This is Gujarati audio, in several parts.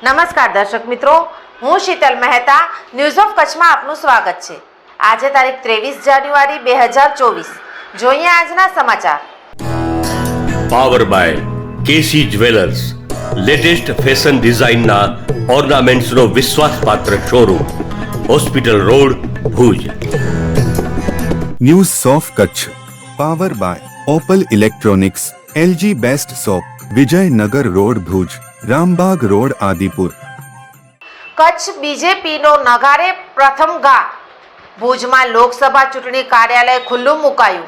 નમસ્કાર દર્શક મિત્રો, હું શીતલ મહેતા ન્યૂઝ ઓફ કચ્છમાં આપનું સ્વાગત છે। આજે તારીખ 23 જાન્યુઆરી 2024। જોઈએ આજના સમાચાર। Power by KC jewellers, latest fashion ડિઝાઇનના ઓર્નામેન્ટ્સનો વિશ્વાસપાત્ર showroom, hospital road, Bhuj. News of Kutch power by Opal electronics, LG best shop, Vijaynagar road, Bhuj, Rambagh road, Adipur. Kutch બીજેપીનો નગારે પ્રથમ ઘા। ભુજમાં લોકસભા ચૂંટણી કાર્યાલય ખુલ્લું મુકાયું।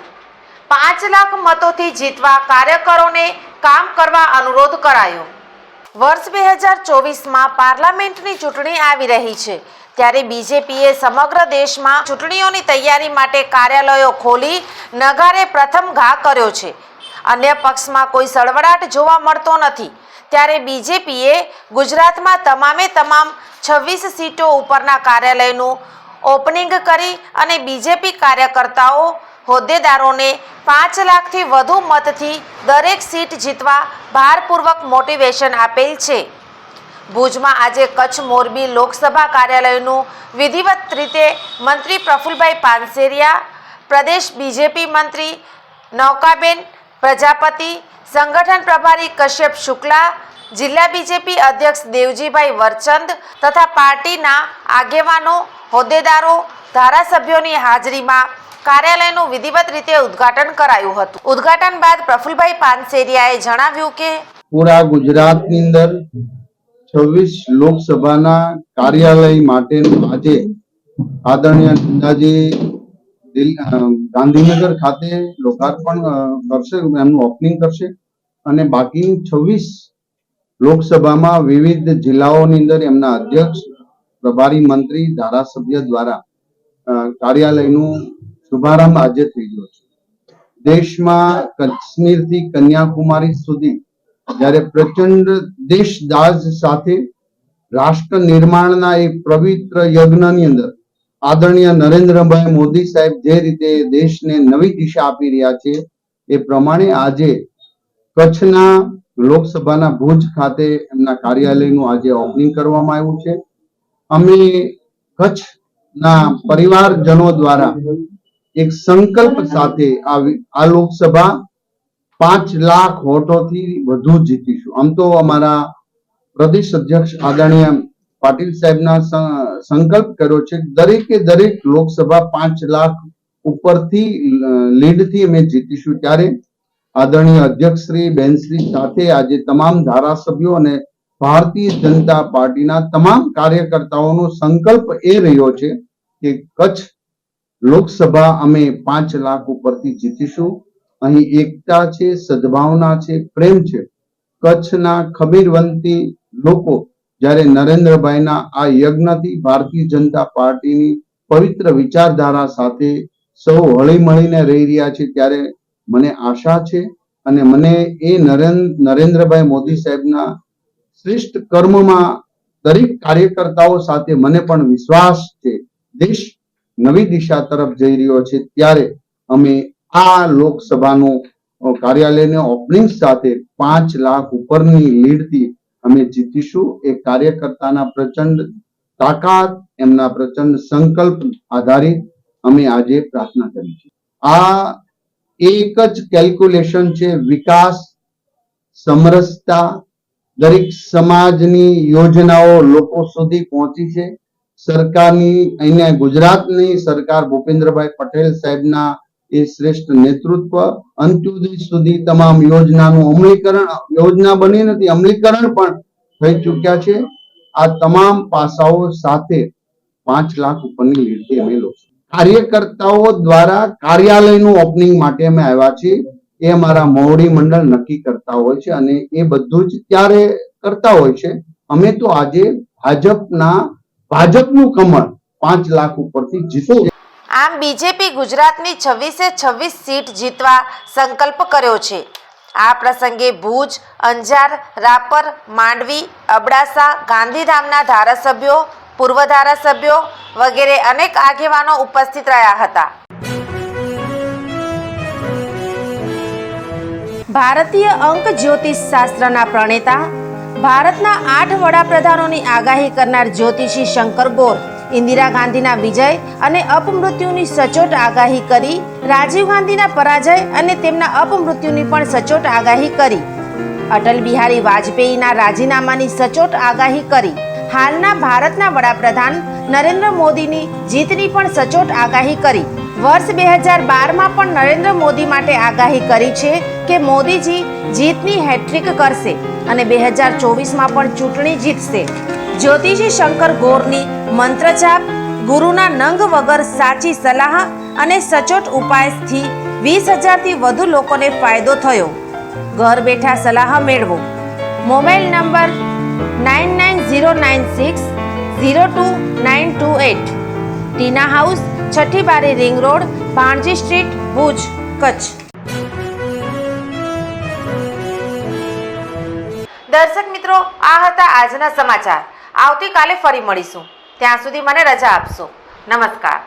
5 લાખ મતોથી જીતવા કાર્યકરોને કામ કરવા અનુરોધ કરાયો। વર્ષ 2024માં પાર્લામેન્ટની ચૂંટણી આવી રહી છે, ત્યારે બીજેપીએ સમગ્ર દેશમાં ચૂંટણીઓની તૈયારી માટે કાર્યાલયો ખોલી નગારે પ્રથમ ઘા કર્યો છે। અન્ય પક્ષમાં કોઈ સળવળાટ જોવા મળતો નથી, ત્યારે બીજેપીએ ગુજરાતમાં તમામ 26 સીટો ઉપરના કાર્યાલયનું ઓપનિંગ કરી અને બીજેપી કાર્યકર્તાઓ હોદ્દેદારોને 5 લાખથી વધુ મતથી દરેક સીટ જીતવા ભારપૂર્વક મોટિવેશન આપેલ છે। ભુજમાં આજે કચ્છ મોરબી લોકસભા કાર્યાલયનું વિધિવત રીતે મંત્રી પ્રફુલભાઈ પાનસેરિયા, પ્રદેશ બીજેપી મંત્રી નૌકાબેન પ્રજાપતિ, સંગઠન પ્રભારી કશ્યપ શુક્લા, જિલ્લા બીજેપી અધ્યક્ષ દેવજીભાઈ વરચંદ તથા પાર્ટીના આગેવાનો, હોદ્દેદારો, ધારાસભ્યોની હાજરીમાં કાર્યાલયનું વિધિવત રીતે ઉદ્ઘાટન કરાયું હતું। ઉદ્ઘાટન બાદ પ્રફુલભાઈ પાનસેરિયાએ જણાવ્યું કે પૂરા ગુજરાતની અંદર 26 લોકસભાના કાર્યાલય માટેનું આજે આદરણીય નેતાજી ગાંધીનગર ખાતે લોકાર્પણ કરશે, એમનું ઓપનિંગ કરશે અને બાકી 26 લોકસભામાં વિવિધ જિલ્લાઓની અંદર એમના અધ્યક્ષ, પ્રભારી મંત્રી, ધારાસભ્ય દ્વારા કાર્યાલયનું શુભારંભ આજે થઈ ગયો છે। દેશમાં કાશ્મીરથી કન્યાકુમારી સુધી જ્યારે પ્રચંડ દેશદાઝ સાથે રાષ્ટ્ર નિર્માણના એક પવિત્ર યજ્ઞની અંદર આદરણીય નરેન્દ્રભાઈ મોદી સાહેબ જે રીતે દેશને નવી દિશા આપી રહ્યા છે, એ પ્રમાણે આજે કચ્છના લોકસભાના ભુજ ખાતે એમના કાર્યાલયનું આજે ઓપનિંગ કરવામાં આવ્યું છે। અમે કચ્છના પરિવારજનો દ્વારા એક સંકલ્પ સાથે આ લોકસભા 5 લાખ વોટોથી વધુ જીતીશું। આમ તો અમારા પ્રદેશ અધ્યક્ષ આદરણીય પાટીલ સાહેબના સંકલ્પ કર્યો છે, દરેક લોકસભા 5 લાખ ઉપરથી લીડથી અમે જીતીશું। ત્યારે આદરણીય અધ્યક્ષશ્રી બેનશ્રી સાથે આજે તમામ ધારાસભ્યો અને ભારતીય જનતા પાર્ટીના તમામ કાર્યકર્તાઓનો સંકલ્પ એ રહ્યો છે કે કચ્છ લોકસભા અમે 5 લાખ ઉપરથી જીતીશું। અહીં એકતા છે, સદભાવના છે, પ્રેમ છે। કચ્છના ખમીરવંતી લોકો જ્યારે નરેન્દ્રભાઈના આ યજ્ઞથી ભારતીય જનતા પાર્ટીની પવિત્ર વિચારધારા સાથે સૌ હળી મળીને રહી રહ્યા છે, ત્યારે મને આશા છે અને મને એ નરેન્દ્રભાઈ મોદી સાહેબના શ્રેષ્ઠ કર્મમાં દરેક કાર્યકર્તાઓ સાથે મને પણ વિશ્વાસ છે। દેશ નવી દિશા તરફ જઈ રહ્યો છે, ત્યારે અમે આ લોકસભાનું કાર્યાલયને ઓપનિંગ સાથે 5 લાખ ઉપરની લીડથી અમે જીતીશું। એ કાર્યકર્તાના પ્રચંડ તાકાત, એમના પ્રચંડ સંકલ્પ આધારિત અમે આજે પ્રાર્થના કરી છે। આ એક જ કેલ્ક્યુલેશન છે, વિકાસ, સમરસતા, દરેક સમાજની યોજનાઓ લોકો સુધી પહોંચી છે। સરકારની અહીંયા ગુજરાતની સરકાર ભૂપેન્દ્રભાઈ પટેલ સાહેબના એ શ્રેષ્ઠ નેતૃત્વ અંત્યોદય સુધી તમામ યોજનાનું અમલીકરણ, યોજના બની નથી, અમલીકરણ પણ થઈ ચૂક્યા છે। આ તમામ પાસાઓ સાથે 5 લાખ ઉપરની લીડથી અમે લોકો કાર્યકર્તાઓ દ્વારા કાર્યાલયનું ઓપનિંગ માટે અમે આવ્યા છીએ। એ અમારા મોવડી મંડળ નક્કી કરતા હોય છે અને એ બધું જ ત્યારે કરતા હોય છે। અમે તો આજે ભાજપનું કમળ 5 લાખ ઉપરથી જીતશે। આમ બીજેપી ગુજરાતની 26 સીટ જીતવા સંકલ્પ કર્યો છે। આ પ્રસંગે ભુજ, અંજાર, રાપર, માંડવી, અબડાસા, ગાંધીધામના ધારાસભ્યો, પૂર્વ ધારાસભ્યો વગેરે અનેક આગેવાનો ઉપસ્થિત રહ્યા હતા। ભારતીય અંક જ્યોતિષ શાસ્ત્રના પ્રણેતા ભારતના 8 વડાપ્રધાનોની આગાહી કરનાર જ્યોતિષી શંકર ગોર ઇન્દિરા ગાંધીના વિજય અને અપમૃત્યુની સચોટ આગાહી કરી, રાજીવ ગાંધીના પરાજય અને તેમના અપમૃત્યુની પણ સચોટ આગાહી કરી, અટલ બિહારી વાજપેયીના રાજીનામાની સચોટ આગાહી કરી, હાલના ભારતના વડાપ્રધાન નરેન્દ્ર મોદીની જીતની પણ સચોટ આગાહી કરી. વર્ષ 2012માં પણ નરેન્દ્ર મોદી માટે આગાહી કરી છે કે મોદીજી જીતની હેટ્રિક કરશે અને 2024માં પણ ચૂંટણી જીતશે. જ્યોતિષી શંકર ગોરની મંત્રજાપ, ગુરુના નંગ વગર સાચી સલાહ અને સચોટ ઉપાયથી 20,000થી વધુ લોકોને ફાયદો થયો. ઘર બેઠા સલાહ મેળવો. Mobile number 9909602928. ટીના હાઉસ, છઠ્ઠી બારી ring road, Bhanji street, Bhuj, Kutch. દર્શક મિત્રો, આ હતા આજના સમાચાર. આવતીકાલે ફરી મળીશું. ત્યાં સુધી મને રજા આપશો. નમસ્કાર.